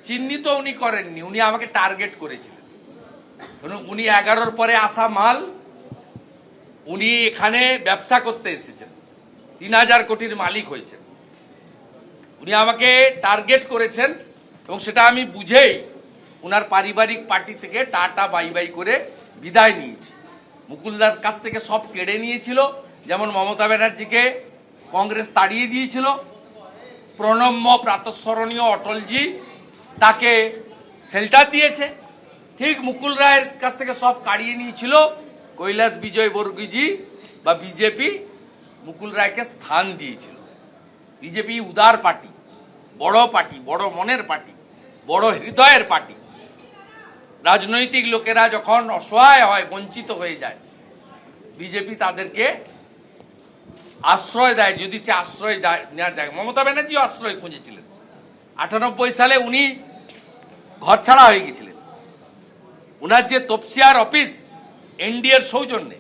চিহ্নিত উনি করেননি, উনি আমাকে টার্গেট করেছিলেন। উনি 11-র পরে আসা মাল, উনি এখানে ব্যবসা করতে এসেছেন, 3000 কোটির মালিক হয়েছেন। উনি আমাকে টার্গেট করেছেন এবং সেটা আমি বুঝেই উনার পারিবারিক পার্টি থেকে টাটা বাই বাই করে বিদায় নিয়েছি। মুকুলদার কাছ থেকে সব কেড়ে নিয়েছিল, যেমন মমতা ব্যানার্জিকে কংগ্রেস তাড়িয়ে দিয়েছিল, প্রণম্য প্রাতঃস্মরণীয় অটলজি তাকে শেল্টার দিয়েছে, ঠিক মুকুল রায়ের কাছ থেকে সব কাড়িয়ে নিয়েছিল কৈলাস বিজয় বর্গীজি বা বিজেপি। মুকুল রায়কে স্থান দিয়েছিল। বিজেপি উদার পার্টি, বড় মনের পার্টি, বড় হৃদয়ের পার্টি। রাজনৈতিক লোকেরা যখন অসহায় হয়, বঞ্চিত হয়ে যায়, বিজেপি তাদেরকে আশ্রয় দেয়, যদি সে আশ্রয় নেওয়া যায়। মমতা ব্যানার্জিও আশ্রয় খুঁজেছিলেন। 98 সালে উনি ঘর ছাড়া হয়ে গেছিলেন। উনার যে তপসিয়ার অফিস এনডিএর সৌজন্যে,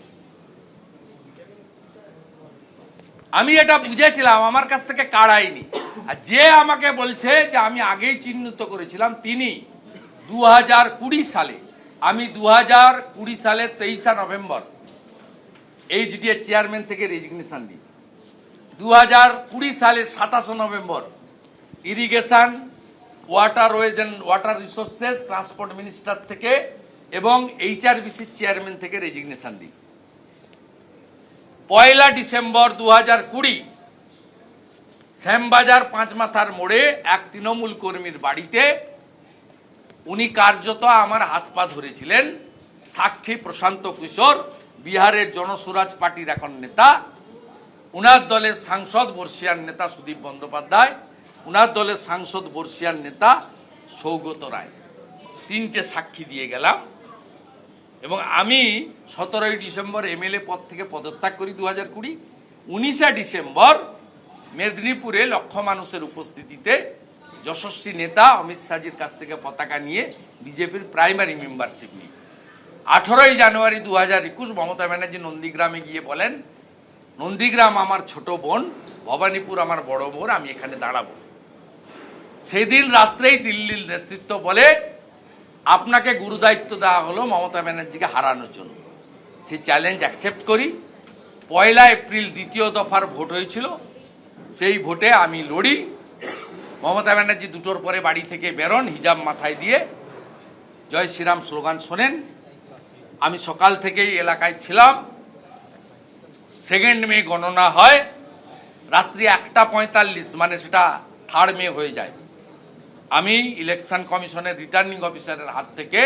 আমি এটা বুঝেছিলাম, আমার কাছ থেকে কাড়াইনি। আর যে আমাকে বলছে যে আমি আগেই চিহ্নিত করেছিলাম, তিনি 2020 সালে, আমি 2020 সালের 23 নভেম্বর এইচডিএ চেয়ারম্যান থেকে রেজিগনেশন দিই। 2020 সালের 27 November irrigation, waterways and water resources, transport minister থেকে এবং এইচআরবিসি চেয়ারম্যান থেকে রেজিগনেশন দিই। 1 ডিসেম্বর 2020 শ্যামবাজার পাঁচমাথার মোড়ে এক তৃণমূল কর্মীর বাড়িতে উনি কার্যত আমার হাত পা ধরেছিলেন। সাক্ষী প্রশান্ত কিশোর, বিহারের জনসুরাজ পার্টির এখন নেতা, উনার দলের সাংসদ বর্ষিয়ান নেতা সুদীপ বন্দ্যোপাধ্যায়, উনার দলের সাংসদ বর্ষিয়ান নেতা সৌগত রায়, 3টে সাক্ষী দিয়ে গেলাম। এবং আমি 17 ডিসেম্বর এমএলএ পদ থেকে পদত্যাগ করি 2020। 19 ডিসেম্বর মেদিনীপুরে লক্ষ মানুষের উপস্থিতিতে যশস্বী নেতা অমিত শাহজির কাছ থেকে পতাকা নিয়ে বিজেপির প্রাইমারি মেম্বারশিপ নিই। 18 জানুয়ারি 2021 মমতা ব্যানার্জি নন্দীগ্রামে গিয়ে বলেন, নন্দীগ্রাম আমার ছোট বোন, ভবানীপুর আমার বড় বোন, আমি এখানে দাঁড়াবো। সেদিন রাত্রেই দিল্লির নেতৃত্ব বলে, আপনাকে গুরুদায়িত্ব দেওয়া হলো মমতা ব্যানার্জিকে হারানোর জন্য। সেই চ্যালেঞ্জ অ্যাকসেপ্ট করি। 1 এপ্রিল দ্বিতীয় দফার ভোট হয়েছিল, সেই ভোটে আমি লড়ি। মমতা ব্যানার্জি 2টোর পরে বাড়ি থেকে বেরোন, হিজাব মাথায় দিয়ে জয় শ্রীরাম স্লোগান শোনেন। আমি সকাল থেকেই এলাকায় ছিলাম। 2 মে গণনা হয়, রাত্রি 1:45, মানে সেটা 3 মে হয়ে যায়। আমি ইলেকশন কমিশনের রিটার্নিং অফিসারের হাত থেকে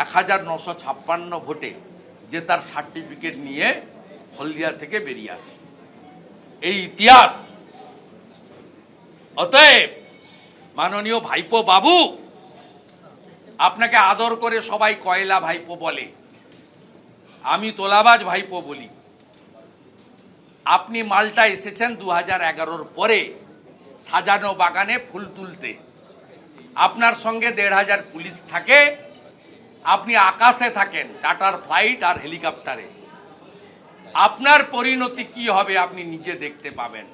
1956 ভোটে জেতার সার্টিফিকেট নিয়ে হলদিয়া থেকে বেরিয়ে আসি। এই ইতিহাস। অতএব মাননীয় ভাইপো বাবু, আপনাকে আদর করে সবাই কয়লা ভাইপো বলে, আমি তোলাবাজ ভাইপো বলি। আপনি মালটা এসেছেন 2011-র পরে সাজানো বাগানে ফুল তুলতে। আপনার সঙ্গে 1500 পুলিশ থাকে, আপনি আকাশে থাকেন, চার্টার ফ্লাইট আর হেলিকপ্টারে। আপনার পরিণতি কি হবে আপনি নিজে দেখতে পাবেন।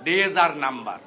ডেজ আর নাম্বার।